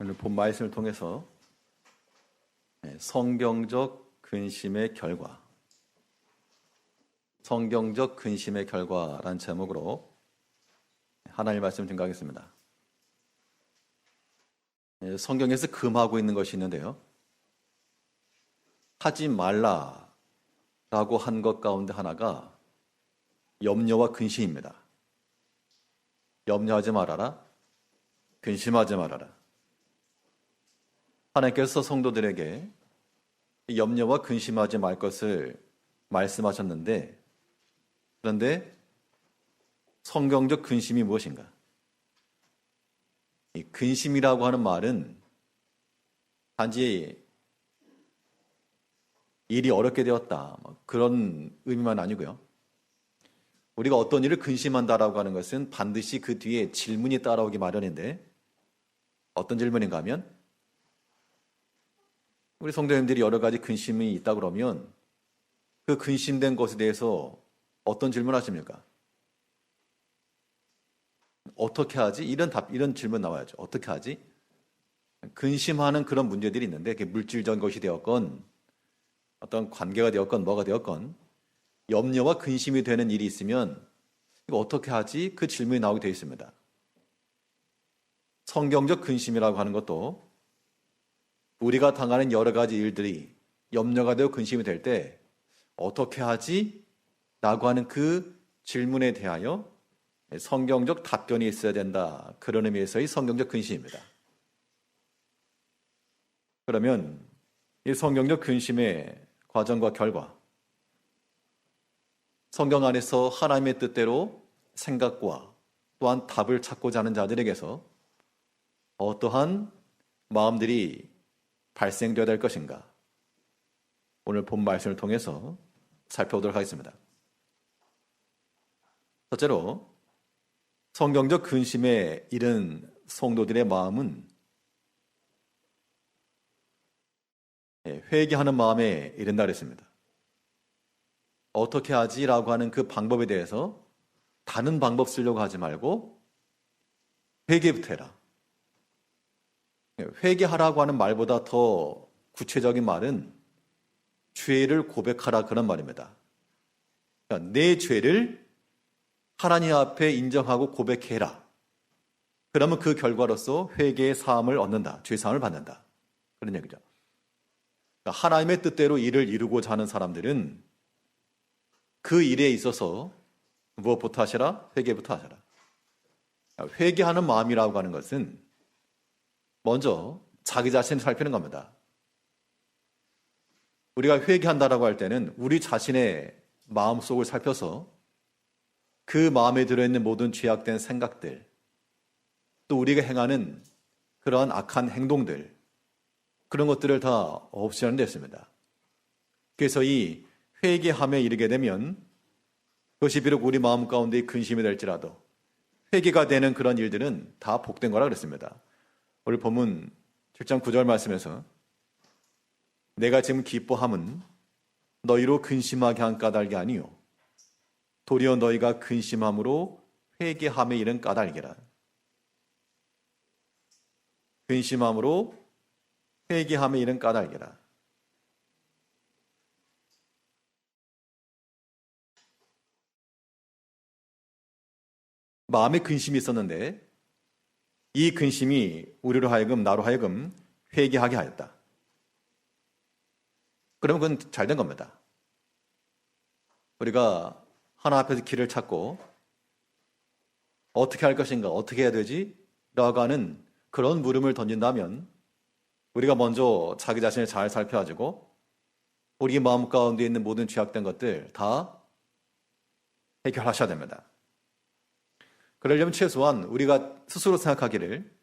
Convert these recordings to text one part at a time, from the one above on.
오늘 본 말씀을 통해서 성경적 근심의 결과, 성경적 근심의 결과라는 제목으로 하나님의 말씀 증거하겠습니다. 성경에서 금하고 있는 것이 있는데요. 하지 말라라고 한 것 가운데 하나가 염려와 근심입니다. 염려하지 말아라, 근심하지 말아라. 하나님께서 성도들에게 염려와 근심하지 말 것을 말씀하셨는데, 그런데 성경적 근심이 무엇인가? 이 근심이라고 하는 말은 단지 일이 어렵게 되었다, 그런 의미만 아니고요. 우리가 어떤 일을 근심한다라고 하는 것은 반드시 그 뒤에 질문이 따라오기 마련인데, 어떤 질문인가 하면 우리 성도님들이 여러 가지 근심이 있다 그러면 그 근심된 것에 대해서 어떤 질문 하십니까? 어떻게 하지? 이런 질문 나와야죠. 어떻게 하지? 근심하는 그런 문제들이 있는데, 그게 물질적인 것이 되었건 어떤 관계가 되었건 뭐가 되었건 염려와 근심이 되는 일이 있으면 이거 어떻게 하지? 그 질문이 나오게 되어 있습니다. 성경적 근심이라고 하는 것도 우리가 당하는 여러 가지 일들이 염려가 되고 근심이 될 때 어떻게 하지? 라고 하는 그 질문에 대하여 성경적 답변이 있어야 된다. 그런 의미에서의 성경적 근심입니다. 그러면 이 성경적 근심의 과정과 결과, 성경 안에서 하나님의 뜻대로 생각과 또한 답을 찾고자 하는 자들에게서 어떠한 마음들이 발생되어야 될 것인가? 오늘 본 말씀을 통해서 살펴보도록 하겠습니다. 첫째로, 성경적 근심에 이른 성도들의 마음은 회개하는 마음에 이른다 그랬습니다. 어떻게 하지라고 하는 그 방법에 대해서 다른 방법 쓰려고 하지 말고 회개부터 해라. 회개하라고 하는 말보다 더 구체적인 말은 죄를 고백하라, 그런 말입니다. 그러니까 내 죄를 하나님 앞에 인정하고 고백해라. 그러면 그 결과로서 회개의 사함을 얻는다. 죄 사함을 받는다. 그런 얘기죠. 그러니까 하나님의 뜻대로 일을 이루고자 하는 사람들은 그 일에 있어서 무엇부터 하시라? 회개부터 하시라. 회개하는 마음이라고 하는 것은 먼저 자기 자신을 살피는 겁니다. 우리가 회개한다라고 할 때는 우리 자신의 마음속을 살펴서 그 마음에 들어있는 모든 죄악된 생각들, 또 우리가 행하는 그러한 악한 행동들, 그런 것들을 다 없애는 데 있습니다. 그래서 이 회개함에 이르게 되면 그것이 비록 우리 마음 가운데 근심이 될지라도 회개가 되는 그런 일들은 다 복된 거라 그랬습니다. 오늘 본문 7장 9절 말씀에서 내가 지금 기뻐함은 너희로 근심하게 한 까닭이 아니요 도리어 너희가 근심함으로 회개함에 이른 까닭이라. 근심함으로 회개함에 이른 까닭이라. 마음에 근심이 있었는데 이 근심이 우리로 하여금, 나로 하여금 회개하게 하였다. 그러면 그건 잘된 겁니다. 우리가 하나 앞에서 길을 찾고 어떻게 할 것인가, 어떻게 해야 되지? 라고 하는 그런 물음을 던진다면 우리가 먼저 자기 자신을 잘 살펴가지고 우리 마음 가운데 있는 모든 죄악된 것들 다 해결하셔야 됩니다. 그러려면 최소한 우리가 스스로 생각하기를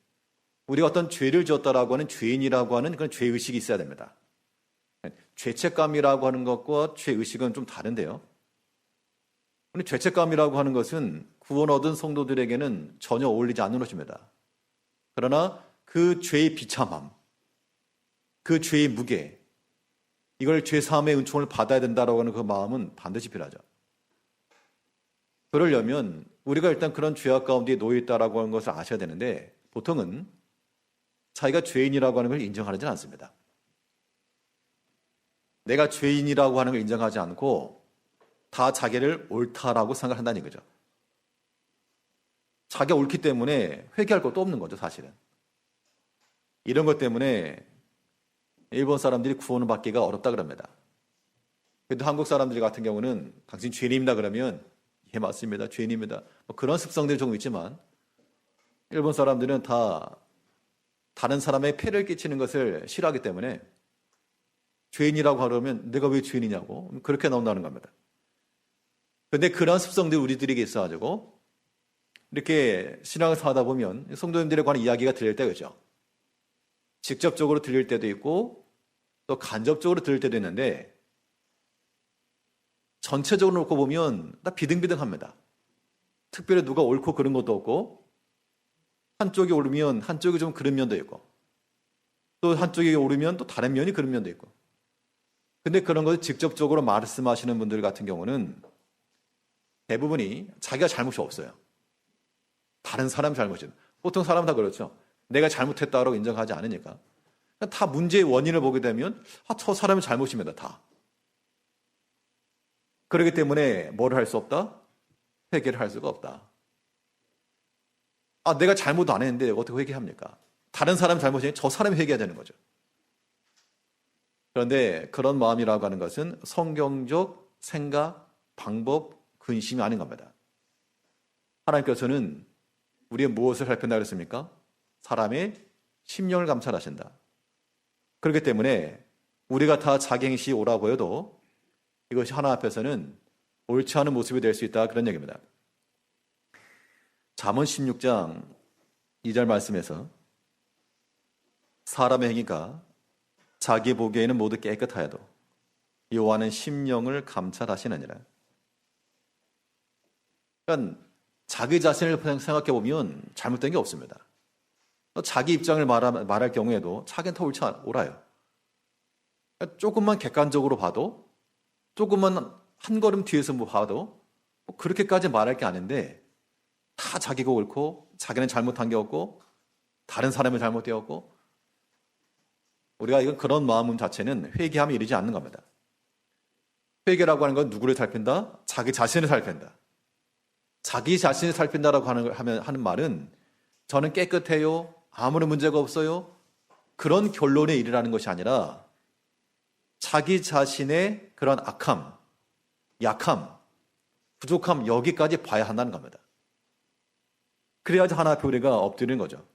우리가 어떤 죄를 지었다라고 하는 죄인이라고 하는 그런 죄의식이 있어야 됩니다. 죄책감이라고 하는 것과 죄의식은 좀 다른데요. 죄책감이라고 하는 것은 구원 얻은 성도들에게는 전혀 어울리지 않는 것입니다. 그러나 그 죄의 비참함, 그 죄의 무게, 이걸 죄사함의 은총을 받아야 된다라고 하는 그 마음은 반드시 필요하죠. 그러려면 우리가 일단 그런 죄악 가운데 놓여 있다라고 하는 것을 아셔야 되는데, 보통은 자기가 죄인이라고 하는 걸 인정하지 않습니다. 내가 죄인이라고 하는 걸 인정하지 않고 다 자기를 옳다라고 생각한다는 거죠. 자기가 옳기 때문에 회개할 것도 없는 거죠, 사실은. 이런 것 때문에 일본 사람들이 구원을 받기가 어렵다 그럽니다. 그래도 한국 사람들 같은 경우는 당신 죄인입니다 그러면 예 맞습니다, 죄인입니다. 뭐 그런 습성들이 조금 있지만 일본 사람들은 다 다른 사람의 폐를 끼치는 것을 싫어하기 때문에 죄인이라고 하려면 내가 왜 죄인이냐고 그렇게 나온다는 겁니다. 그런데 그런 습성들이 우리들에게 있어가지고 이렇게 신앙을 사다 보면 성도님들에 관한 이야기가 들릴 때 그죠? 직접적으로 들릴 때도 있고 또 간접적으로 들릴 때도 있는데 전체적으로 놓고 보면 다 비등비등합니다. 특별히 누가 옳고 그른 것도 없고 한쪽이 옳으면 한쪽이 좀 그른 면도 있고 또 한쪽이 옳으면 또 다른 면이 그른 면도 있고 근데 그런 것을 직접적으로 말씀하시는 분들 같은 경우는 대부분이 자기가 잘못이 없어요. 다른 사람 잘못이에요. 보통 사람은 다 그렇죠. 내가 잘못했다고 인정하지 않으니까. 다 문제의 원인을 보게 되면 저 사람의 잘못입니다. 다. 그렇기 때문에 뭐를 할 수 없다? 회개를 할 수가 없다. 내가 잘못 안 했는데 어떻게 회개합니까? 다른 사람 잘못이니 저 사람이 회개해야 되는 거죠. 그런데 그런 마음이라고 하는 것은 성경적 생각, 방법, 근심이 아닌 겁니다. 하나님께서는 우리의 무엇을 살핀다 그랬습니까? 사람의 심령을 감찰하신다. 그렇기 때문에 우리가 다 자기 행실이 옳아 보여도 이것이 하나님 앞에서는 옳지 않은 모습이 될 수 있다 그런 얘기입니다. 잠언 16장 2절 말씀에서 사람의 행위가 자기 보기에는 모두 깨끗하여도 여호와는 심령을 감찰하시느니라. 그러니까 자기 자신을 생각해 보면 잘못된 게 없습니다. 자기 입장을 말할 경우에도 자기는 다 옳아요. 그러니까 조금만 객관적으로 봐도 조금만 한 걸음 뒤에서 봐도 그렇게까지 말할 게 아닌데 다 자기가 옳고 자기는 잘못한 게 없고 다른 사람이 잘못되었고 우리가 이건 그런 마음 자체는 회개함에 이르지 않는 겁니다. 회개라고 하는 건 누구를 살핀다? 자기 자신을 살핀다. 자기 자신을 살핀다라고 하는 말은 저는 깨끗해요. 아무런 문제가 없어요. 그런 결론에 이르라는 것이 아니라 자기 자신의 그런 악함, 약함, 부족함 여기까지 봐야 한다는 겁니다. 그래야지 하나 앞에 우리가 엎드리는 거죠.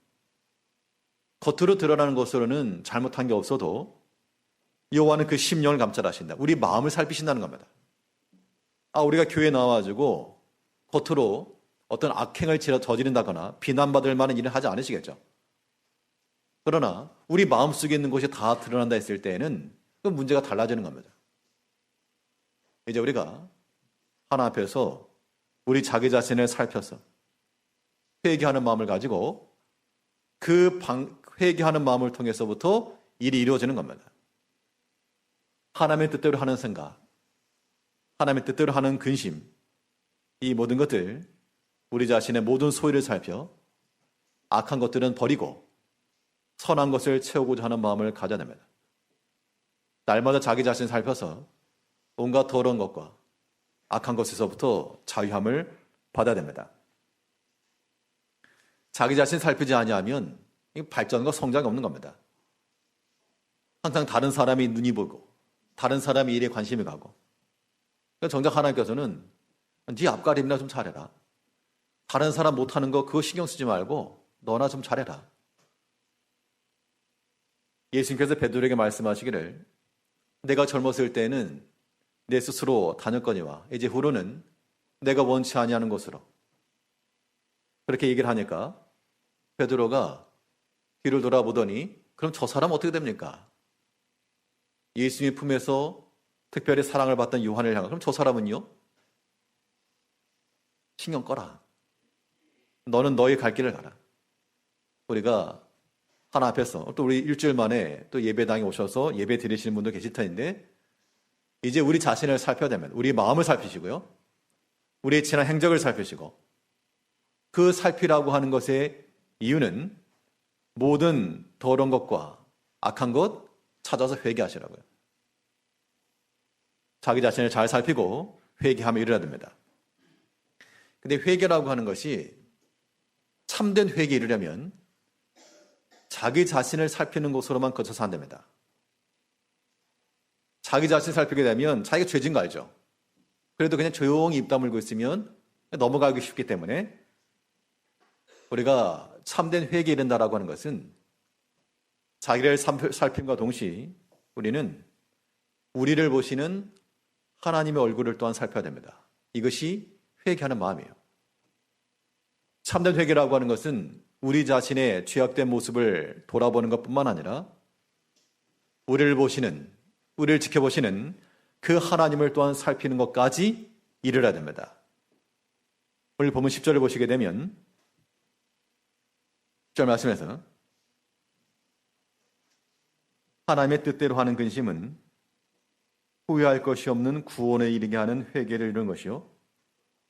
겉으로 드러나는 것으로는 잘못한 게 없어도 여호와는 그 심령을 감찰하신다. 우리 마음을 살피신다는 겁니다. 우리가 교회에 나와가지고 겉으로 어떤 악행을 저지른다거나 비난받을 만한 일을 하지 않으시겠죠. 그러나 우리 마음속에 있는 것이 다 드러난다 했을 때에는 그 문제가 달라지는 겁니다. 이제 우리가 하나 앞에서 우리 자기 자신을 살펴서 회개하는 마음을 가지고 그 회개하는 마음을 통해서부터 일이 이루어지는 겁니다. 하나님의 뜻대로 하는 생각, 하나님의 뜻대로 하는 근심, 이 모든 것들 우리 자신의 모든 소유를 살펴 악한 것들은 버리고 선한 것을 채우고자 하는 마음을 가져냅니다. 날마다 자기 자신을 살펴서 온갖 더러운 것과 악한 것에서부터 자유함을 받아야 됩니다. 자기 자신 살피지 아니하면 발전과 성장이 없는 겁니다. 항상 다른 사람이 눈이 보고 다른 사람이 일에 관심이 가고 정작 하나님께서는 네 앞가림이나 좀 잘해라. 다른 사람 못하는 거 그거 신경 쓰지 말고 너나 좀 잘해라. 예수님께서 베드로에게 말씀하시기를 내가 젊었을 때는 내 스스로 다녔거니와 이제 후로는 내가 원치 아니하는 것으로 그렇게 얘기를 하니까 베드로가 뒤를 돌아보더니 그럼 저 사람 어떻게 됩니까? 예수님의 품에서 특별히 사랑을 받던 요한을 향한 그럼 저 사람은요? 신경 꺼라. 너는 너의 갈 길을 가라. 우리가 하나 앞에서 또 우리 일주일 만에 또 예배당에 오셔서 예배 드리시는 분도 계실 텐데 이제 우리 자신을 살펴야 되면 우리 마음을 살피시고요. 우리의 지난 행적을 살피시고 그 살피라고 하는 것의 이유는 모든 더러운 것과 악한 것 찾아서 회개하시라고요. 자기 자신을 잘 살피고 회개하며 이르러야 됩니다. 근데 회개라고 하는 것이 참된 회개에 이르려면 자기 자신을 살피는 것으로만 거쳐서 안 됩니다. 자기 자신을 살피게 되면 자기가 죄진 거 알죠? 그래도 그냥 조용히 입 다물고 있으면 넘어가기 쉽기 때문에 우리가 참된 회개에 이른다라고 하는 것은 자기를 살핌과 동시에 우리는 우리를 보시는 하나님의 얼굴을 또한 살펴야 됩니다. 이것이 회개하는 마음이에요. 참된 회개라고 하는 것은 우리 자신의 죄악된 모습을 돌아보는 것뿐만 아니라 우리를 지켜보시는 그 하나님을 또한 살피는 것까지 이르러야 됩니다. 오늘 보면 10절을 보시게 되면 10절 말씀에서 하나님의 뜻대로 하는 근심은 후회할 것이 없는 구원에 이르게 하는 회개를 이루는 것이요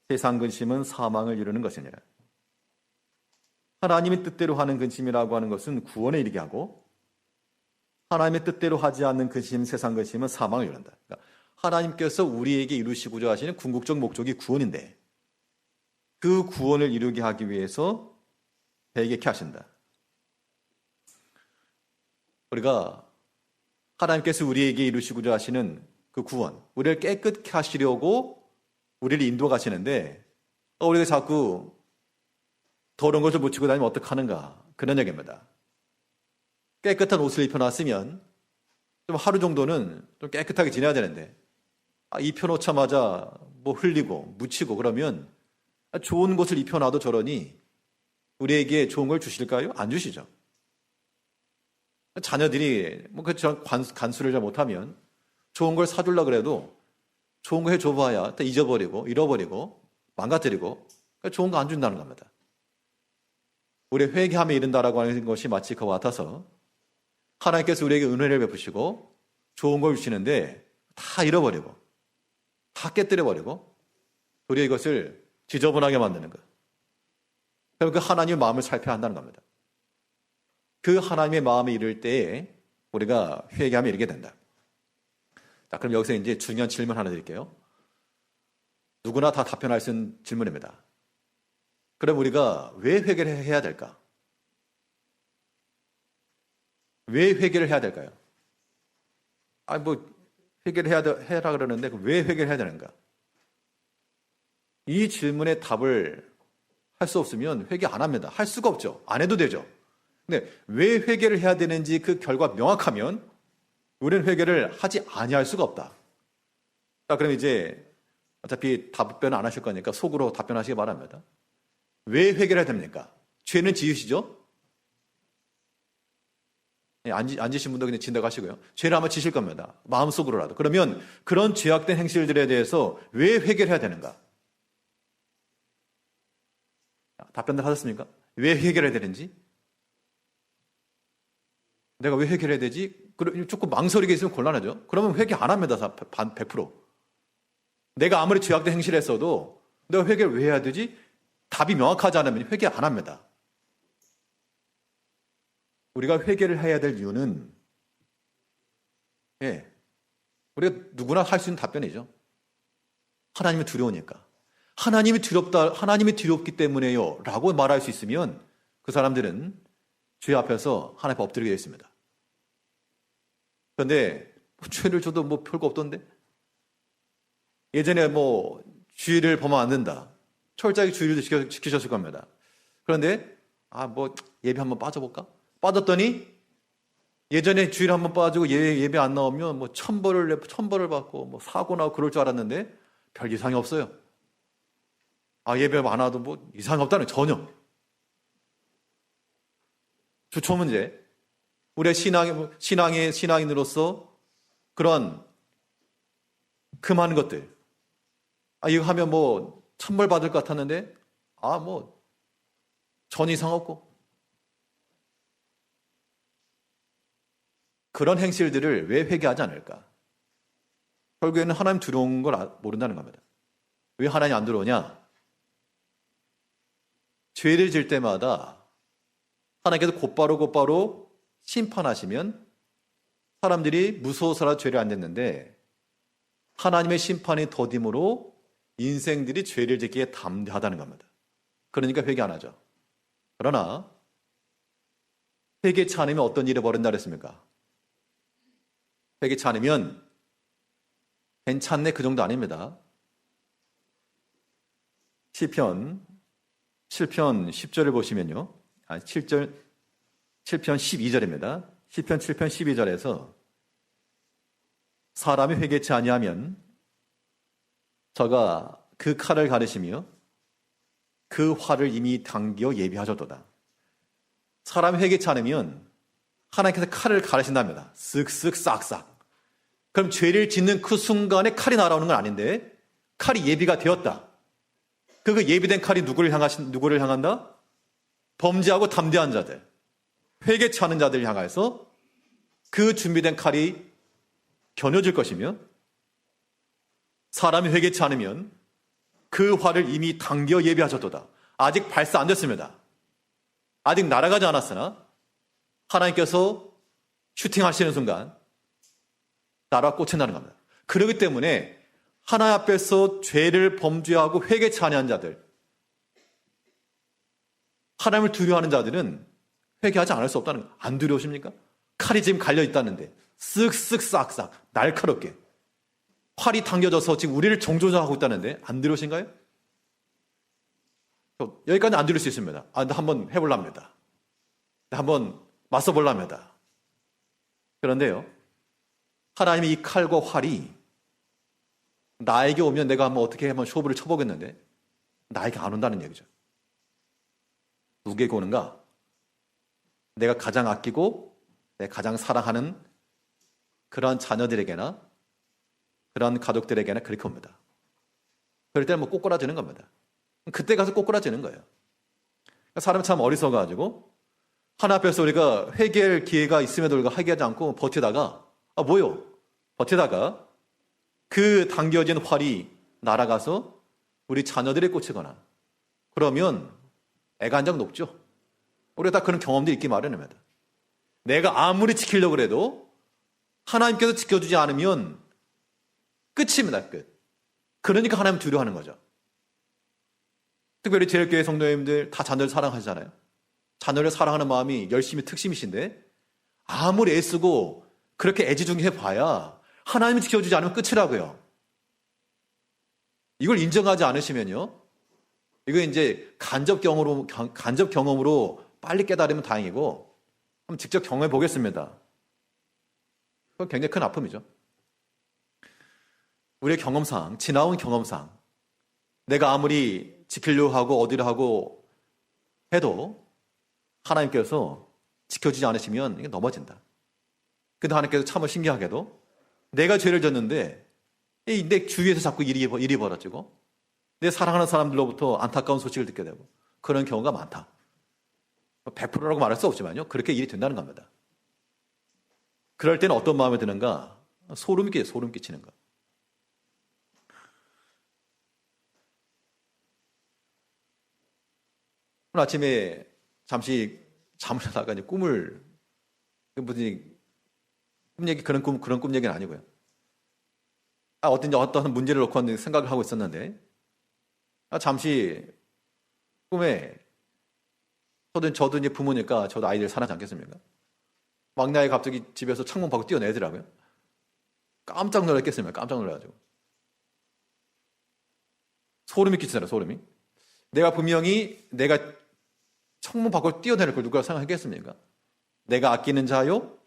세상 근심은 사망을 이루는 것이니라. 하나님의 뜻대로 하는 근심이라고 하는 것은 구원에 이르게 하고 하나님의 뜻대로 하지 않는 근심, 세상 근심은 사망을 이룬다. 그러니까 하나님께서 우리에게 이루시고자 하시는 궁극적 목적이 구원인데 그 구원을 이루게 하기 위해서 회개케 하신다. 우리가 하나님께서 우리에게 이루시고자 하시는 그 구원, 우리를 깨끗게 하시려고 우리를 인도 가시는데 우리가 자꾸 더러운 것을 묻히고 다니면 어떡하는가 그런 얘기입니다. 깨끗한 옷을 입혀놨으면 좀 하루 정도는 좀 깨끗하게 지내야 되는데 입혀놓자마자 뭐 흘리고 묻히고 그러면 좋은 것을 입혀놔도 저러니 우리에게 좋은 걸 주실까요? 안 주시죠. 자녀들이 뭐 간수를 잘 못하면 좋은 걸 사주려고 그래도 좋은 거 해줘봐야 잊어버리고 잃어버리고 망가뜨리고 좋은 거 안 준다는 겁니다. 우리 회개함에 이른다라고 하는 것이 마치 그와 같아서 하나님께서 우리에게 은혜를 베푸시고 좋은 걸 주시는데 다 잃어버리고 다 깨뜨려버리고 우리 이것을 지저분하게 만드는 것. 그럼 그 하나님의 마음을 살펴야 한다는 겁니다. 그 하나님의 마음에 이를 때에 우리가 회개함에 이르게 된다. 자, 그럼 여기서 이제 중요한 질문 하나 드릴게요. 누구나 다 답변할 수 있는 질문입니다. 그럼 우리가 왜 회개를 해야 될까? 왜 회개를 해야 될까요? 회개를 해라 그러는데 왜 회개를 해야 되는가? 이 질문에 답을 할 수 없으면 회개 안 합니다. 할 수가 없죠. 안 해도 되죠. 근데 왜 회개를 해야 되는지 그 결과 명확하면 우리는 회개를 하지 아니할 수가 없다. 자, 그럼 이제 어차피 답변 안 하실 거니까 속으로 답변하시기 바랍니다. 왜 회개를 해야 됩니까? 죄는 지으시죠? 안 지신 분도 그냥 진다고 하시고요. 죄를 아마 지실 겁니다. 마음속으로라도. 그러면 그런 죄악된 행실들에 대해서 왜 회개를 해야 되는가? 답변들 하셨습니까? 왜 회개를 해야 되는지? 내가 왜 회개를 해야 되지? 조금 망설이게 있으면 곤란하죠. 그러면 회개 안 합니다. 100%. 내가 아무리 죄악된 행실을 했어도 내가 회개를 왜 해야 되지? 답이 명확하지 않으면 회개 안 합니다. 우리가 회개를 해야 될 이유는 우리가 누구나 할 수 있는 답변이죠. 하나님이 두려우니까. 하나님이 두렵기 때문에요 라고 말할 수 있으면 그 사람들은 죄 앞에서 하나님 앞에 엎드리게 되어 있습니다. 그런데 죄를 져도 별거 없던데? 예전에 주의를 범하면 안 된다. 철저하게 주의를 지키셨을 겁니다. 그런데 예배 한번 빠져볼까? 빠졌더니 예전에 주일 한번 빠지고 예배 안 나오면 천벌을 받고 사고 나고 그럴 줄 알았는데 별 이상이 없어요. 예배 안 와도 이상이 없다는 전혀. 주초 문제. 우리의 신앙인으로서 그런 그 많은 것들. 이거 하면 천벌 받을 것 같았는데 전 이상 없고. 그런 행실들을 왜 회개하지 않을까? 결국에는 하나님 두려운 걸 모른다는 겁니다. 왜 하나님 안 들어오냐? 죄를 질 때마다 하나님께서 곧바로 심판하시면 사람들이 무서워서라 죄를 안 짓는데 하나님의 심판이 더딤으로 인생들이 죄를 짓기에 담대하다는 겁니다. 그러니까 회개 안 하죠. 그러나 회개치 않으면 어떤 일이 벌어진다 그랬습니까? 회개치 않으면 괜찮네 그 정도 아닙니다. 시편 7편 10절을 보시면요. 7편 12절입니다. 시편 7편 12절에서 사람이 회개치 아니하면 저가 그 칼을 가르시며 그 활을 이미 당겨 예비하셨도다. 사람이 회개치 않으면 하나님께서 칼을 가르신답니다. 쓱쓱 싹싹. 그럼 죄를 짓는 그 순간에 칼이 날아오는 건 아닌데 칼이 예비가 되었다. 그 예비된 칼이 누구를 향한다? 범죄하고 담대한 자들, 회개치 않은 자들을 향해서 그 준비된 칼이 겨눠질 것이며 사람이 회개치 않으면 그 활을 이미 당겨 예비하셨도다. 아직 발사 안 됐습니다. 아직 날아가지 않았으나 하나님께서 슈팅하시는 순간 날아 꽂힌다는 겁니다. 그렇기 때문에 하나님 앞에서 죄를 범죄하고 회개치 아니한 자들, 하나님을 두려워하는 자들은 회개하지 않을 수 없다는 거예요. 안 두려우십니까? 칼이 지금 갈려 있다는데 쓱쓱 싹싹 날카롭게 활이 당겨져서 지금 우리를 정조준하고 있다는데 안 두려우신가요? 여기까지 안 두려울 수 있습니다. 나 한번 해볼랍니다. 한번 맞서볼랍니다. 그런데요, 하나님의 이 칼과 활이 나에게 오면 내가 어떻게 한번 쇼부를 쳐보겠는데 나에게 안 온다는 얘기죠. 누구에게 오는가? 내가 가장 아끼고 내가 가장 사랑하는 그러한 자녀들에게나 그러한 가족들에게나 그렇게 옵니다. 그럴 때는 꼬꾸라지는 겁니다. 그때 가서 꼬꾸라지는 거예요. 사람은 참 어리석어가지고 하나님 앞에서 우리가 회개할 기회가 있음에도 불구하고 회개하지 않고 버티다가 버티다가 그 당겨진 활이 날아가서 우리 자녀들에 꽂히거나 그러면 애간장 높죠. 우리가 다 그런 경험도 있기 마련입니다. 내가 아무리 지키려고 해도 하나님께서 지켜주지 않으면 끝입니다. 끝. 그러니까 하나님 두려워하는 거죠. 특별히 제일교회 성도님들 다 자녀를 사랑하시잖아요. 자녀를 사랑하는 마음이 열심히 특심이신데 아무리 애쓰고 그렇게 애지중지해봐야 하나님이 지켜주지 않으면 끝이라고요. 이걸 인정하지 않으시면요, 이거 이제 간접 경험으로 빨리 깨달으면 다행이고 한번 직접 경험해 보겠습니다. 그건 굉장히 큰 아픔이죠. 우리의 경험상, 지나온 경험상 내가 아무리 지키려고 하고 어디로 하고 해도 하나님께서 지켜주지 않으시면 이게 넘어진다. 근데 하나님께서 참 신기하게도 내가 죄를 졌는데 내 주위에서 자꾸 일이 벌어지고 내 사랑하는 사람들로부터 안타까운 소식을 듣게 되고 그런 경우가 많다. 100%라고 말할 수 없지만요, 그렇게 일이 된다는 겁니다. 그럴 때는 어떤 마음이 드는가? 소름 끼치는 것. 오늘 아침에 잠시 잠을 자다가 꿈 얘기, 그런 꿈 얘기는 아니고요. 어떤 문제를 놓고 생각을 하고 있었는데, 잠시 꿈에, 저도 이제 부모니까 저도 아이들 사랑하지 않겠습니까? 막내 갑자기 집에서 창문 밖으로 뛰어내더라고요. 깜짝 놀랐겠습니까? 깜짝 놀라가지고. 소름이 끼치더라고요, 소름이. 내가 분명히 내가 창문 밖으로 뛰어내릴 걸 누가 생각했겠습니까? 내가 아끼는 자요?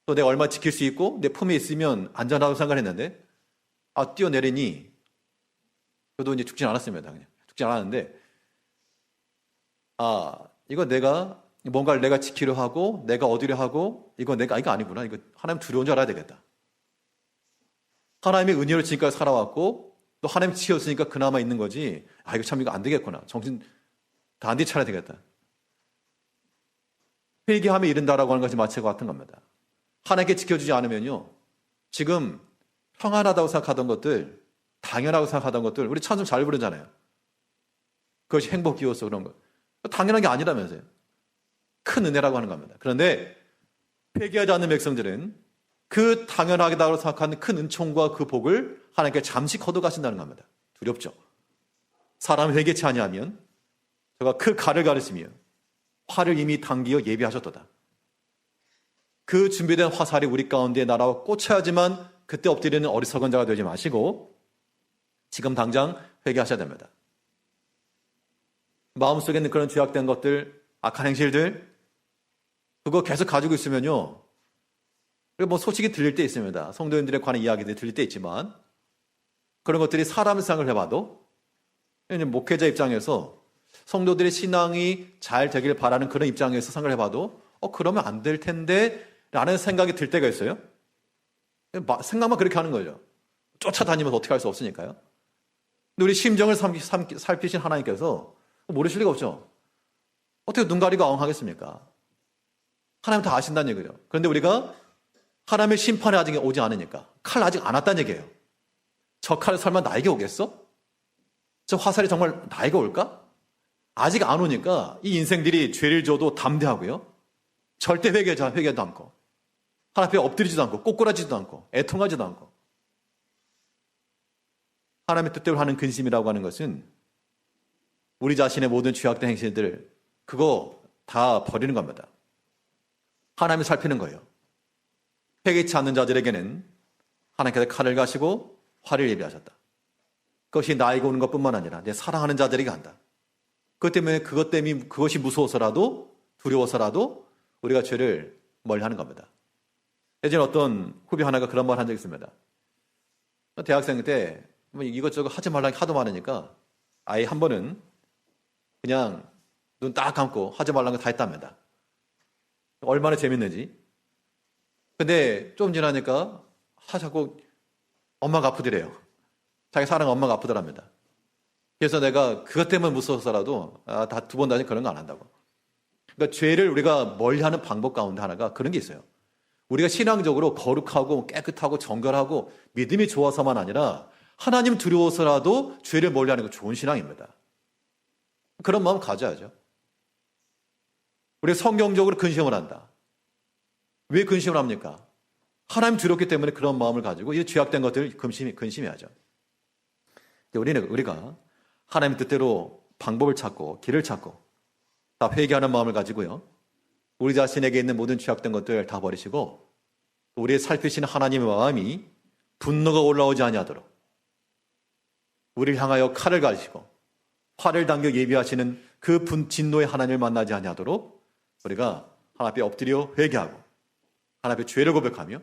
또 내가 얼마 지킬 수 있고 내 품에 있으면 안전하다고 생각했는데 뛰어내리니 저도 이제 죽진 않았습니다. 그냥 죽진 않았는데 이거 뭔가를 내가 지키려 하고 내가 얻으려 하고 이거 아니구나. 이거 하나님 두려운 줄 알아야 되겠다. 하나님의 은혜를 지금까지 살아왔고 또 하나님 지켰으니까 그나마 있는 거지. 이거 안 되겠구나. 정신 단디 차려야 되겠다. 회개함에 이른다라고 하는 것이 마치 같은 겁니다. 하나님께 지켜주지 않으면요, 지금 평안하다고 생각하던 것들, 당연하고 생각하던 것들, 우리 찬송 잘 부르잖아요. 그것이 행복이어서 그런 거. 당연한 게 아니라면서요. 큰 은혜라고 하는 겁니다. 그런데 회개하지 않는 백성들은 그 당연하다고 생각하는 큰 은총과 그 복을 하나님께 잠시 거둬가신다는 겁니다. 두렵죠. 사람 회개치 아니하면 저가 그 칼을 가르치며 활을 이미 당기어 예비하셨도다. 그 준비된 화살이 우리 가운데 날아와 꽂혀야지만 그때 엎드리는 어리석은 자가 되지 마시고 지금 당장 회개하셔야 됩니다. 마음속에 있는 그런 죄악된 것들, 악한 행실들, 그거 계속 가지고 있으면요. 그리고 뭐 소식이 들릴 때 있습니다. 성도님들에 관한 이야기들이 들릴 때 있지만 그런 것들이 사람 생각을 해봐도 목회자 입장에서 성도들의 신앙이 잘 되길 바라는 그런 입장에서 생각을 해봐도 그러면 안 될 텐데 라는 생각이 들 때가 있어요. 생각만 그렇게 하는 거죠. 쫓아다니면서 어떻게 할 수 없으니까요. 근데 우리 심정을 살피신 하나님께서 모르실 리가 없죠. 어떻게 눈 가리고 아웅하겠습니까? 하나님 다 아신다는 얘기죠. 그런데 우리가 하나님의 심판이 아직 오지 않으니까 칼 아직 안 왔다는 얘기예요. 저 칼 설마 나에게 오겠어? 저 화살이 정말 나에게 올까? 아직 안 오니까 이 인생들이 죄를 져도 담대하고요. 절대 회개하지도 않고 하나님 앞에 엎드리지도 않고 꼬꾸라지도 않고 애통하지도 않고 하나님의 뜻대로 하는 근심이라고 하는 것은 우리 자신의 모든 죄악된 행실들 그거 다 버리는 겁니다. 하나님을 살피는 거예요. 회개치 않는 자들에게는 하나님께서 칼을 가시고 활을 예비하셨다. 그것이 나에게 오는 것뿐만 아니라 내 사랑하는 자들에게 간다. 그것 때문에 그것이 무서워서라도 두려워서라도 우리가 죄를 멀리하는 겁니다. 예전에 어떤 후배 하나가 그런 말 한 적이 있습니다. 대학생 때 이것저것 하지 말라는 게 하도 많으니까 아예 한 번은 그냥 눈 딱 감고 하지 말라는 거 다 했답니다. 얼마나 재밌는지. 근데 좀 지나니까 자꾸 엄마가 아프더래요. 자기 사랑하는 엄마가 아프더랍니다. 그래서 내가 그것 때문에 무서워서라도 다 두 번 다시 그런 거 안 한다고. 그러니까 죄를 우리가 멀리하는 방법 가운데 하나가 그런 게 있어요. 우리가 신앙적으로 거룩하고 깨끗하고 정결하고 믿음이 좋아서만 아니라 하나님 두려워서라도 죄를 멀리하는 거 좋은 신앙입니다. 그런 마음 가져야죠. 우리가 성경적으로 근심을 한다. 왜 근심을 합니까? 하나님 두렵기 때문에 그런 마음을 가지고 이 죄악된 것들을 근심해야죠. 우리가 하나님의 뜻대로 방법을 찾고 길을 찾고 다 회개하는 마음을 가지고요. 우리 자신에게 있는 모든 죄악된 것들 다 버리시고 우리의 살피시는 하나님의 마음이 분노가 올라오지 아니하도록 우리를 향하여 칼을 가지시고 활을 당겨 예비하시는 그 진노의 하나님을 만나지 아니하도록 우리가 하나님 앞에 엎드려 회개하고 하나님 앞에 죄를 고백하며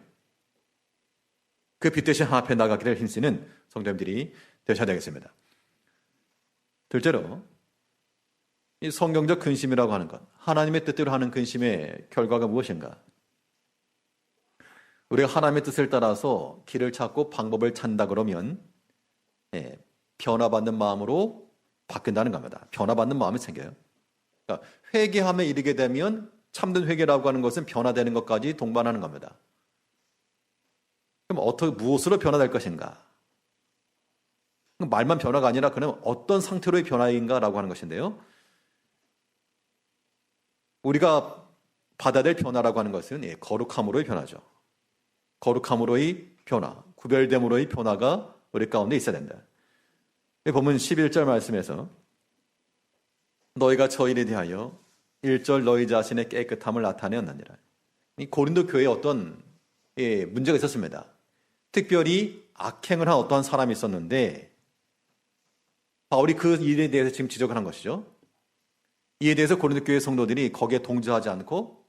그 빛 대신 하나님 앞에 나가기를 힘쓰는 성도님들이 되셔야 되겠습니다. 둘째로 이 성경적 근심이라고 하는 것, 하나님의 뜻대로 하는 근심의 결과가 무엇인가? 우리가 하나님의 뜻을 따라서 길을 찾고 방법을 찾는다 그러면 변화받는 마음으로 바뀐다는 겁니다. 변화받는 마음이 생겨요. 그러니까 회개함에 이르게 되면 참된 회개라고 하는 것은 변화되는 것까지 동반하는 겁니다. 그럼 무엇으로 변화될 것인가? 말만 변화가 아니라 그럼 어떤 상태로의 변화인가라고 하는 것인데요. 우리가 받아야 될 변화라고 하는 것은 거룩함으로의 변화죠. 거룩함으로의 변화, 구별됨으로의 변화가 우리 가운데 있어야 된다. 보면 11절 말씀에서 너희가 저 일에 대하여 1절 너희 자신의 깨끗함을 나타내었느니라. 이 고린도 교회에 어떤 문제가 있었습니다. 특별히 악행을 한 어떠한 사람이 있었는데 바울이 그 일에 대해서 지금 지적을 한 것이죠. 이에 대해서 고린도 교회 성도들이 거기에 동조하지 않고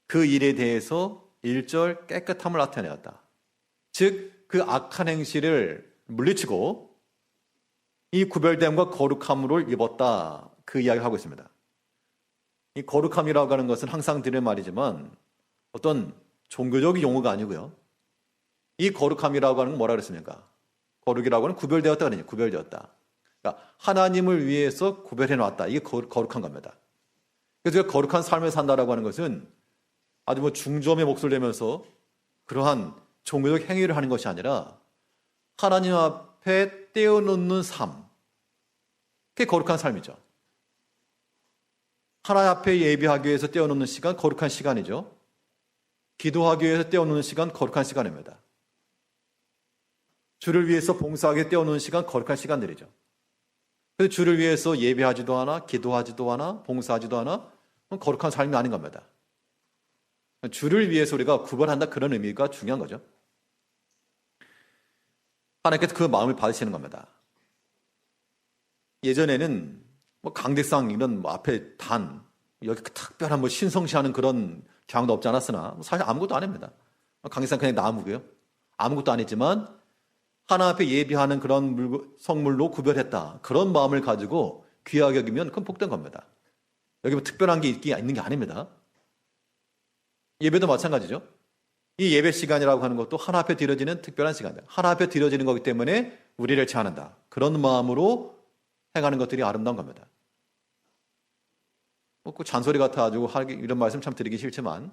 그 일에 대해서 1절 깨끗함을 나타내었다. 즉 그 악한 행실을 물리치고 이 구별됨과 거룩함으로 입었다. 그 이야기를 하고 있습니다. 이 거룩함이라고 하는 것은 항상 들은 말이지만 어떤 종교적인 용어가 아니고요. 이 거룩함이라고 하는 건 뭐라 그랬습니까? 거룩이라고 하는 구별되었다 그러니 구별되었다. 그러니까 하나님을 위해서 구별해 놨다. 이게 거룩한 겁니다. 그래서 거룩한 삶을 산다라고 하는 것은 아주 중점의 몫을 내면서 그러한 종교적 행위를 하는 것이 아니라 하나님 앞에 떼어놓는 삶. 그게 거룩한 삶이죠. 하나님 앞에 예배하기 위해서 떼어놓는 시간, 거룩한 시간이죠. 기도하기 위해서 떼어놓는 시간, 거룩한 시간입니다. 주를 위해서 봉사하기 떼어놓는 시간, 거룩한 시간들이죠. 그래서 주를 위해서 예배하지도 않아, 기도하지도 않아, 봉사하지도 않아, 그건 거룩한 삶이 아닌 겁니다. 주를 위해서 우리가 구별한다, 그런 의미가 중요한 거죠. 하나님께서 그 마음을 받으시는 겁니다. 예전에는 강대상 이런 앞에 단, 여기 특별한 신성시하는 그런 경향도 없지 않았으나 사실 아무것도 안 합니다. 강대상 그냥 나무고요. 아무것도 안 했지만 하나님 앞에 예비하는 그런 성물로 구별했다. 그런 마음을 가지고 귀하게 여기면 그건 복된 겁니다. 여기 특별한 게 있는 게 아닙니다. 예배도 마찬가지죠. 이 예배 시간이라고 하는 것도 하나님 앞에 드려지는 특별한 시간이다. 하나님 앞에 드려지는 거기 때문에 우리를 제한한다. 그런 마음으로 행하는 것들이 아름다운 겁니다. 그 잔소리 같아가지고 이런 말씀 참 드리기 싫지만,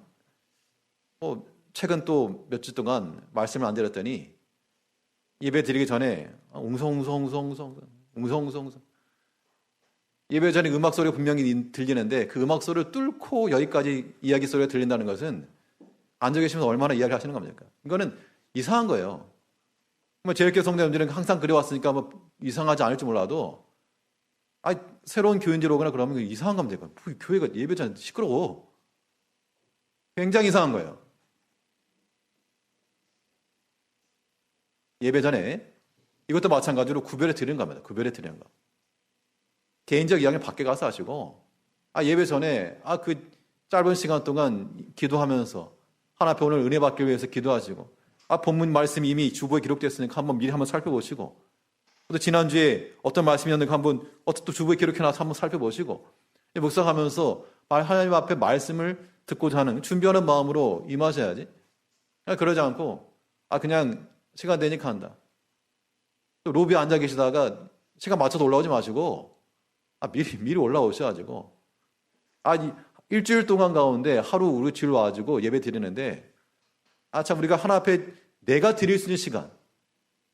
최근 또 몇 주 동안 말씀을 안 드렸더니 예배 드리기 전에 웅성웅성 예배 전에 음악 소리가 분명히 들리는데 그 음악 소리를 뚫고 여기까지 이야기 소리가 들린다는 것은 앉아 계시면서 얼마나 이야기를 하시는 겁니까? 이거는 이상한 거예요. 제일교회 성도님들은 항상 그래왔으니까 이상하지 않을지 몰라도 새로운 교인들 오거나 그러면 이상한 겁니다. 교회가 예배 전에 시끄러워. 굉장히 이상한 거예요. 예배 전에 이것도 마찬가지로 구별해 드리는 겁니다. 구별해 드리는 거. 개인적 이야기는 밖에 가서 하시고, 예배 전에 그 짧은 시간 동안 기도하면서 하나님 앞에 오늘 은혜 받기 위해서 기도하시고, 본문 말씀이 이미 주보에 기록됐으니까 미리 한번 살펴보시고, 또 지난주에 어떤 말씀이었는가 또 주보에 기록해놔서 한번 살펴보시고, 묵상하면서 하나님 앞에 말씀을 듣고자 하는 준비하는 마음으로 임하셔야지. 그러지 않고 그냥 시간 되니까 한다. 또 로비에 앉아 계시다가 시간 맞춰서 올라오지 마시고 미리 올라오셔가지고 일주일 동안 가운데 하루 우리 주일 와가지고 예배 드리는데 참 우리가 하나님 앞에 내가 드릴 수 있는 시간,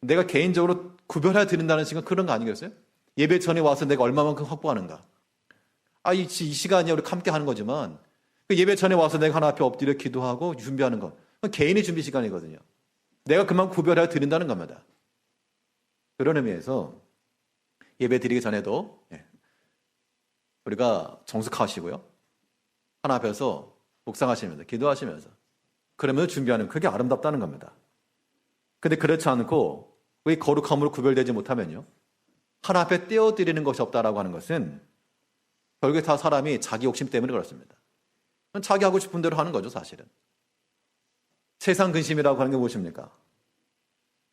내가 개인적으로 구별해 드린다는 시간, 그런 거 아니겠어요? 예배 전에 와서 내가 얼마만큼 확보하는가. 이 시간이 우리 함께 하는 거지만 그 예배 전에 와서 내가 하나님 앞에 엎드려 기도하고 준비하는 거, 그건 개인의 준비 시간이거든요. 내가 그만큼 구별해 드린다는 겁니다. 그런 의미에서 예배 드리기 전에도 우리가 정숙하시고요. 하나 앞에서 묵상하시면서 기도하시면서 그러면서 준비하는, 그게 아름답다는 겁니다. 근데 그렇지 않고 왜 거룩함으로 구별되지 못하면요, 하나 앞에 떼어드리는 것이 없다라고 하는 것은 결국에 다 사람이 자기 욕심 때문에 그렇습니다. 자기 하고 싶은 대로 하는 거죠, 사실은. 세상 근심이라고 하는 게 무엇입니까?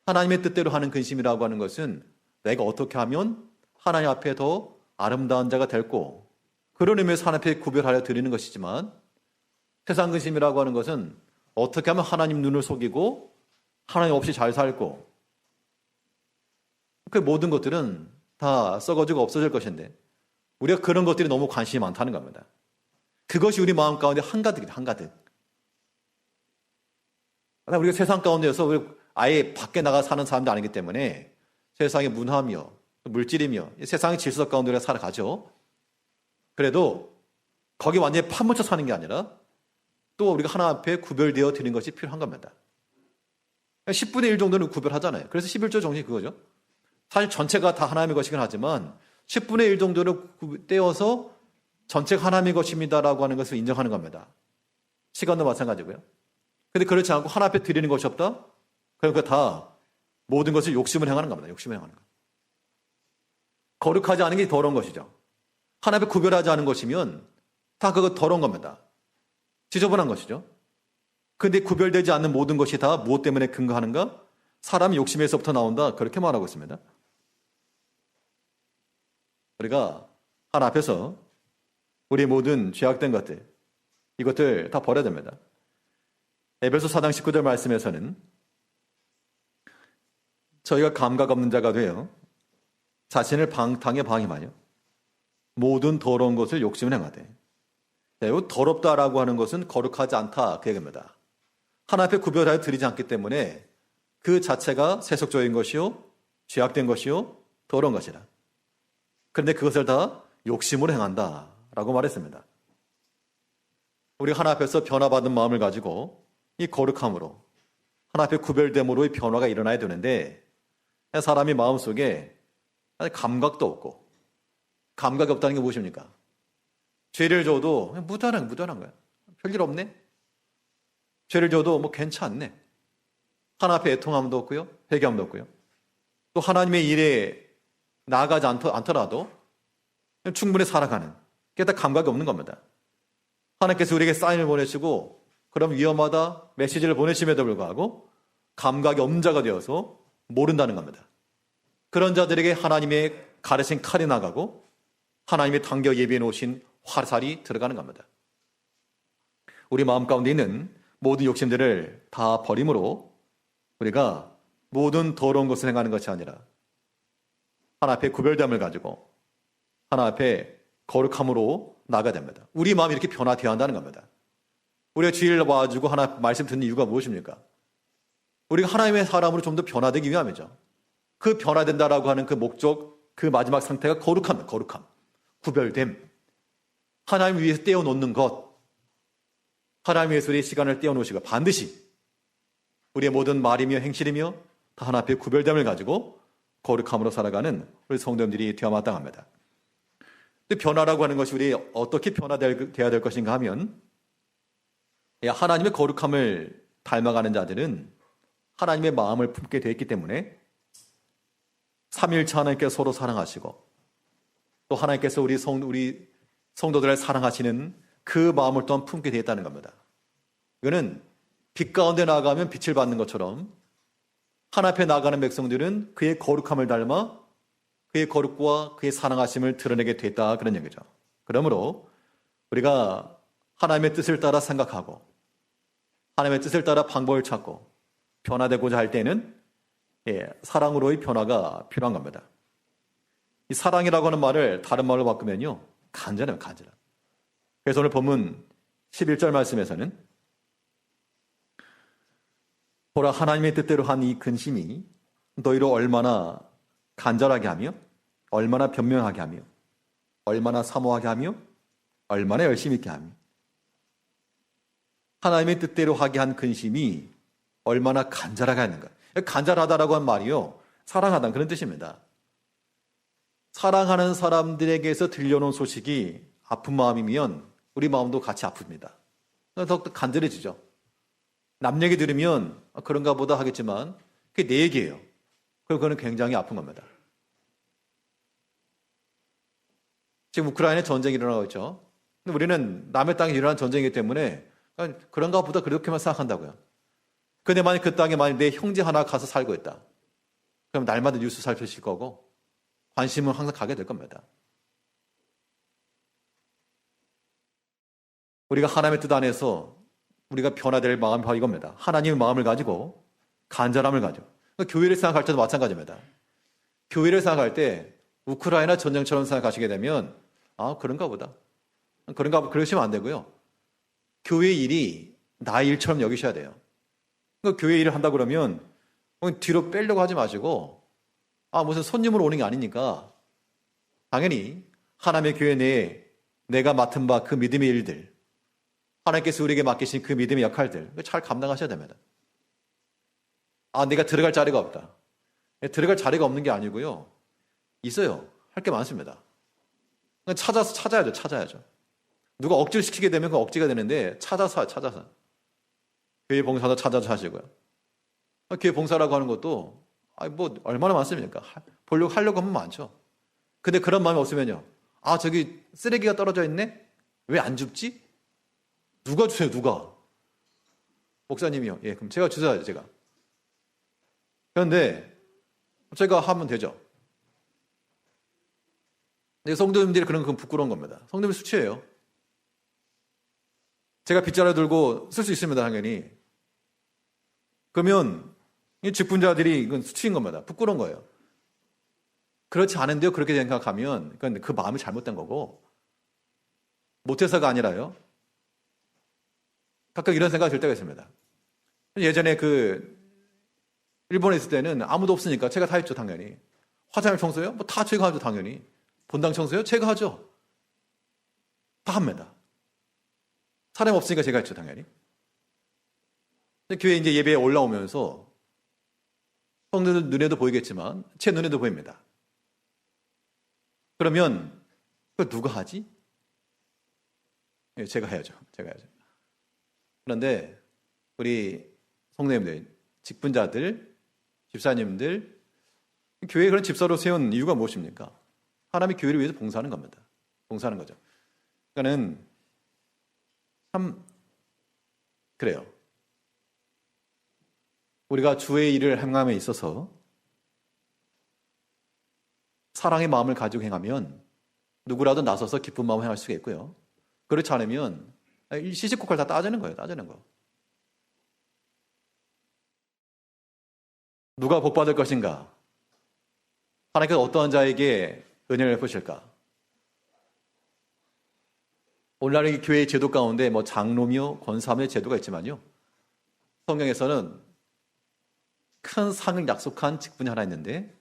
하나님의 뜻대로 하는 근심이라고 하는 것은 내가 어떻게 하면 하나님 앞에 더 아름다운 자가 될고, 그런 의미에서 하나님 앞에 구별하여 드리는 것이지만, 세상 근심이라고 하는 것은 어떻게 하면 하나님 눈을 속이고 하나님 없이 잘 살고, 그 모든 것들은 다 썩어지고 없어질 것인데 우리가 그런 것들이 너무 관심이 많다는 겁니다. 그것이 우리 마음 가운데 한가득이다, 한가득. 우리가 세상 가운데서 아예 밖에 나가 사는 사람도 아니기 때문에 세상의 문화며 물질이며 세상의 질서 가운데 우리가 살아가죠. 그래도 거기 완전히 파묻혀 사는 게 아니라 또 우리가 하나 앞에 구별되어 드리는 것이 필요한 겁니다. 10분의 1 정도는 구별하잖아요. 그래서 11조 정신이 그거죠. 사실 전체가 다 하나님의 것이긴 하지만 10분의 1 정도를 떼어서 전체가 하나님의 것입니다라고 하는 것을 인정하는 겁니다. 시간도 마찬가지고요. 근데 그렇지 않고 하나 앞에 드리는 것이 없다? 그러니까 다 모든 것을 욕심을 행하는 겁니다. 욕심을 행하는 것. 거룩하지 않은 게 더러운 것이죠. 하나 앞에 구별하지 않은 것이면 다 그거 더러운 겁니다. 지저분한 것이죠. 근데 구별되지 않는 모든 것이 다 무엇 때문에 근거하는가? 사람의 욕심에서부터 나온다. 그렇게 말하고 있습니다. 우리가 하나 앞에서 우리의 모든 죄악된 것들, 이것들 다 버려야 됩니다. 에베소 4장 19절 말씀에서는 저희가 감각 없는 자가 되어 자신을 방탕에 방임하여 모든 더러운 것을 욕심을 행하되, 더럽다라고 하는 것은 거룩하지 않다, 그 얘기입니다. 하나 앞에 구별하여 드리지 않기 때문에 그 자체가 세속적인 것이요, 죄악된 것이요, 더러운 것이라. 그런데 그것을 다 욕심으로 행한다라고 말했습니다. 우리 하나 앞에서 변화받은 마음을 가지고 이 거룩함으로 하나 앞에 구별됨으로의 변화가 일어나야 되는데 사람이 마음속에 감각도 없고 감각이 없다는 게 무엇입니까? 죄를 져도 무단한 거야. 별일 없네. 죄를 져도 뭐 괜찮네. 하나 앞에 애통함도 없고요. 회개함도 없고요. 또 하나님의 일에 나아가지 않더라도 충분히 살아가는 게다 감각이 없는 겁니다. 하나님께서 우리에게 사인을 보내시고 그럼 위험하다 메시지를 보내심에도 불구하고 감각이 없는 자가 되어서 모른다는 겁니다. 그런 자들에게 하나님의 가르친 칼이 나가고 하나님의 당겨 예비해 놓으신 화살이 들어가는 겁니다. 우리 마음 가운데 있는 모든 욕심들을 다 버림으로 우리가 모든 더러운 것을 행하는 것이 아니라 하나 앞에 구별됨을 가지고 하나 앞에 거룩함으로 나가야 됩니다. 우리 마음이 이렇게 변화되어야 한다는 겁니다. 우리가 주일을 와가지고 하나 말씀 듣는 이유가 무엇입니까? 우리가 하나님의 사람으로 좀 더 변화되기 위함이죠. 그 변화된다라고 하는 그 목적, 그 마지막 상태가 거룩함입니다. 거룩함, 구별됨. 하나님 위해서 떼어놓는 것. 하나님 위해서 우리의 시간을 떼어놓으시고 반드시 우리의 모든 말이며 행실이며 다 하나 앞에 구별됨을 가지고 거룩함으로 살아가는 우리 성도님들이 되어 마땅합니다. 변화라고 하는 것이 우리 어떻게 변화되어야 될 것인가 하면 하나님의 거룩함을 닮아가는 자들은 하나님의 마음을 품게 되어 있기 때문에 삼위일체 하나님께서 서로 사랑하시고 또 하나님께서 우리 성도들을 사랑하시는 그 마음을 또한 품게 되어 있다는 겁니다. 이거는 빛 가운데 나아가면 빛을 받는 것처럼 하나님 앞에 나아가는 백성들은 그의 거룩함을 닮아 그의 거룩과 그의 사랑하심을 드러내게 됐다 그런 얘기죠. 그러므로 우리가 하나님의 뜻을 따라 생각하고 하나님의 뜻을 따라 방법을 찾고 변화되고자 할 때는 사랑으로의 변화가 필요한 겁니다. 이 사랑이라고 하는 말을 다른 말로 바꾸면요 간절해요. 간절해. 그래서 오늘 본문 11절 말씀에서는 보라 하나님의 뜻대로 한 이 근심이 너희로 얼마나 간절하게 하며 얼마나 변명하게 하며 얼마나 사모하게 하며 얼마나 열심히 있게 하며 하나님의 뜻대로 하게 한 근심이 얼마나 간절하게 하는가. 간절하다라고 한 말이요 사랑하다는 그런 뜻입니다. 사랑하는 사람들에게서 들려놓은 소식이 아픈 마음이면 우리 마음도 같이 아픕니다. 더욱더 간절해지죠. 남 얘기 들으면 그런가 보다 하겠지만 그게 내 얘기예요. 그거는 굉장히 아픈 겁니다. 지금 우크라이나에 전쟁이 일어나고 있죠. 근데 우리는 남의 땅에 일어난 전쟁이기 때문에 그런가 보다 그렇게만 생각한다고요. 근데 만약 그 땅에 만약 내 형제 하나 가서 살고 있다. 그럼 날마다 뉴스 살펴실 거고 관심은 항상 가게 될 겁니다. 우리가 하나님의 뜻 안에서 우리가 변화될 마음이 바로 이겁니다. 하나님의 마음을 가지고 간절함을 가지고 교회를 생각할 때도 마찬가지입니다. 교회를 생각할 때 우크라이나 전쟁처럼 생각하시게 되면 그런가 보다. 그러시면 안 되고요. 교회 일이 나의 일처럼 여기셔야 돼요. 교회 일을 한다 그러면 뒤로 빼려고 하지 마시고 무슨 손님으로 오는 게 아니니까 당연히 하나님의 교회 내에 내가 맡은 바 그 믿음의 일들 하나님께서 우리에게 맡기신 그 믿음의 역할들 잘 감당하셔야 됩니다. 내가 들어갈 자리가 없다. 들어갈 자리가 없는 게 아니고요. 있어요. 할 게 많습니다. 찾아야죠. 누가 억지를 시키게 되면 그 억지가 되는데 찾아서. 교회 봉사도 찾아서 하시고요. 교회 봉사라고 하는 것도 얼마나 많습니까? 하려고 하면 많죠. 근데 그런 마음이 없으면요. 저기 쓰레기가 떨어져 있네? 왜 안 줍지? 누가 주세요, 누가? 목사님이요. 그럼 제가 주셔야죠, 제가. 그런데 제가 하면 되죠. 근데 성도님들이 그런 건 부끄러운 겁니다. 성도님이 수치예요. 제가 빗자루 들고 쓸 수 있습니다, 당연히. 그러면 이 직분자들이 이건 수치인 겁니다. 부끄러운 거예요. 그렇지 않은데요. 그렇게 생각하면 그건 그 마음이 잘못된 거고 못해서가 아니라요. 각각 이런 생각이 들 때가 있습니다. 예전에 일본에 있을 때는 아무도 없으니까 제가 다 했죠, 당연히. 화장실 청소요? 다 제가 하죠, 당연히. 본당 청소요? 제가 하죠. 다 합니다. 사람 없으니까 제가 했죠, 당연히. 교회 이제 예배에 올라오면서 성도들 눈에도 보이겠지만 제 눈에도 보입니다. 그러면 그걸 누가 하지? 제가 해야죠. 그런데 우리 성도님들, 직분자들, 집사님들, 교회에 그런 집사로 세운 이유가 무엇입니까? 하나님의 교회를 위해서 봉사하는 겁니다. 봉사하는 거죠. 그러니까는 참 그래요. 우리가 주의 일을 행함에 있어서 사랑의 마음을 가지고 행하면 누구라도 나서서 기쁜 마음을 행할 수가 있고요. 그렇지 않으면 시시콜콜 다 따지는 거예요. 따지는 거. 누가 복받을 것인가? 하나님께서 어떠한 자에게 은혜를 베푸실까? 오늘날의 교회의 제도 가운데 장로며 권사의 제도가 있지만요. 성경에서는 큰 상을 약속한 직분이 하나 있는데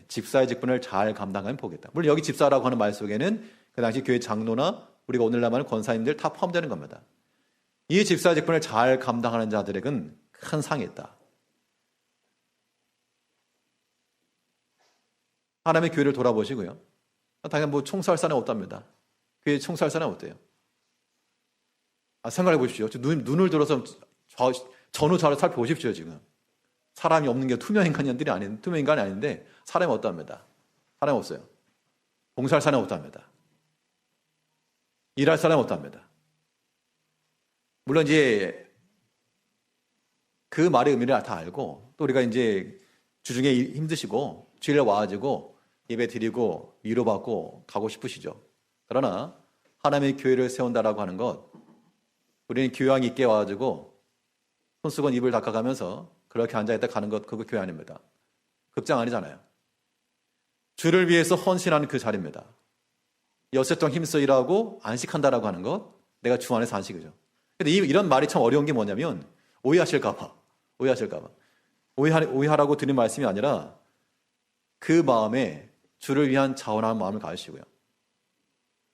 집사의 직분을 잘 감당하면 보겠다. 물론 여기 집사라고 하는 말 속에는 그 당시 교회 장로나 우리가 오늘날 말하는 권사님들 다 포함되는 겁니다. 이 집사의 직분을 잘 감당하는 자들에게는 큰 상이 있다. 하나님의 교회를 돌아보시고요. 당연히 총수할 사람은 없답니다. 교회 총수할 사람은 어때요? 생각해 보십시오. 눈을 들어서 전후 좌를 살펴보십시오, 지금. 사람이 없는 게 투명 인간이 아닌데 사람이 없답니다. 사람이 없어요. 봉사할 사람이 없답니다. 일할 사람이 없답니다. 물론 이제 그 말의 의미를 다 알고 또 우리가 이제 주중에 힘드시고 주일에 와가지고 예배 드리고 위로받고 가고 싶으시죠. 그러나 하나님의 교회를 세운다라고 하는 것, 우리는 교양 있게 와가지고 손수건 입을 닦아가면서 그렇게 앉아있다 가는 것, 그거 교회 아닙니다. 극장 아니잖아요. 주를 위해서 헌신하는 그 자리입니다. 여섯 동 힘써 일하고 안식한다라고 하는 것, 내가 주 안에서 안식이죠. 근데 이런 말이 참 어려운 게 뭐냐면 오해하실까봐. 오해하라고 드린 말씀이 아니라 그 마음에 주를 위한 자원하는 마음을 가지시고요.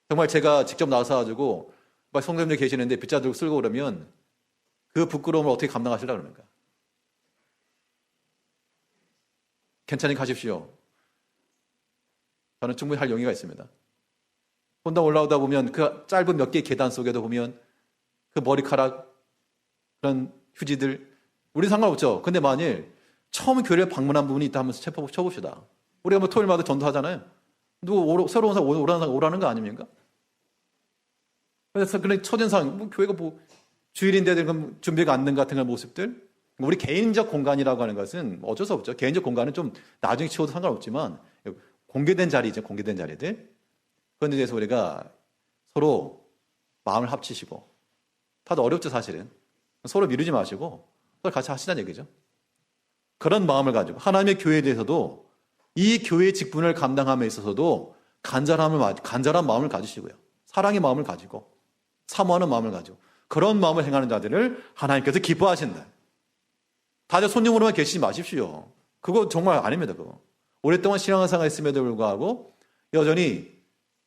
정말 제가 직접 나서가지고 막 성도님들 계시는데 빗자 들고 쓸고 그러면 그 부끄러움을 어떻게 감당하시려고 그럽니까? 괜찮이 가십시오. 저는 충분히 할 용의가 있습니다. 혼자 올라오다 보면 그 짧은 몇 개의 계단 속에도 보면 그 머리카락, 그런 휴지들, 우리는 상관없죠. 근데 만일 처음 교회를 방문한 부분이 있다 하면서 쳐봅시다. 우리가 토요일마다 전도하잖아요. 누구 새로운 사람 오라는 거 아닙니까? 그래서 그런 첫인상, 교회가 주일인데 준비가 안 된 같은 그런 모습들, 우리 개인적 공간이라고 하는 것은 어쩔 수 없죠. 개인적 공간은 좀 나중에 치워도 상관없지만 공개된 자리죠. 공개된 자리들. 그런 데 대해서 우리가 서로 마음을 합치시고, 다들 어렵죠, 사실은. 서로 미루지 마시고 서로 같이 하시자는 얘기죠. 그런 마음을 가지고 하나님의 교회에 대해서도 이 교회의 직분을 감당함에 있어서도 간절한 마음을 가지시고요. 사랑의 마음을 가지고 사모하는 마음을 가지고 그런 마음을 행하는 자들을 하나님께서 기뻐하신다. 다들 손님으로만 계시지 마십시오. 그거 정말 아닙니다. 그거. 오랫동안 신앙생활 했음에도 불구하고 여전히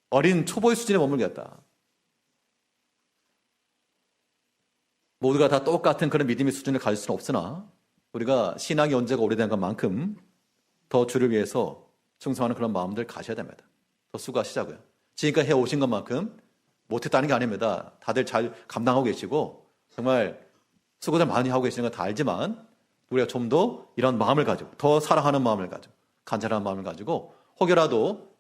어린 초보의 수준에 머물겠다. 모두가 다 똑같은 그런 믿음의 수준을 가질 수는 없으나 우리가 신앙의 연재가 오래된 것만큼 더 주를 위해서 충성하는 그런 마음들 가셔야 됩니다. 더 수고하시자고요. 지금까지 해오신 것만큼 못했다는 게 아닙니다. 다들 잘 감당하고 계시고 정말 수고들 많이 하고 계시는 건 다 알지만 우리가 좀 더 이런 마음을 가지고 더 사랑하는 마음을 가지고 간절한 마음을 가지고 혹여라도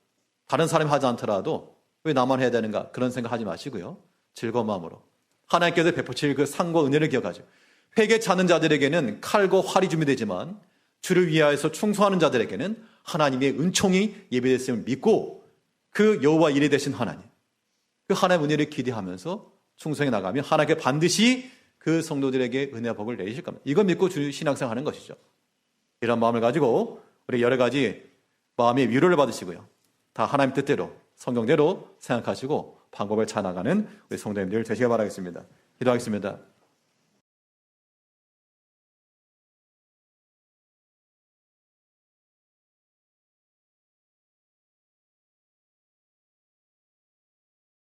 다른 사람이 하지 않더라도 왜 나만 해야 되는가 그런 생각하지 마시고요. 즐거운 마음으로 하나님께서 베푸실 그 상과 은혜를 기억하죠. 회개 찾는 자들에게는 칼과 활이 준비되지만 주를 위하여서 충성하는 자들에게는 하나님의 은총이 예비됐음을 믿고 그 여호와 이레 되신 하나님, 그 하나님의 은혜를 기대하면서 충성해 나가면 하나님께 반드시 그 성도들에게 은혜와 복을 내리실 겁니다. 이걸 믿고 주 신앙생활 하는 것이죠. 이런 마음을 가지고 우리 여러 가지 마음의 위로를 받으시고요. 다 하나님 뜻대로 성경대로 생각하시고 방법을 찾아가는 우리 성도님들 되시길 바라겠습니다. 기도하겠습니다.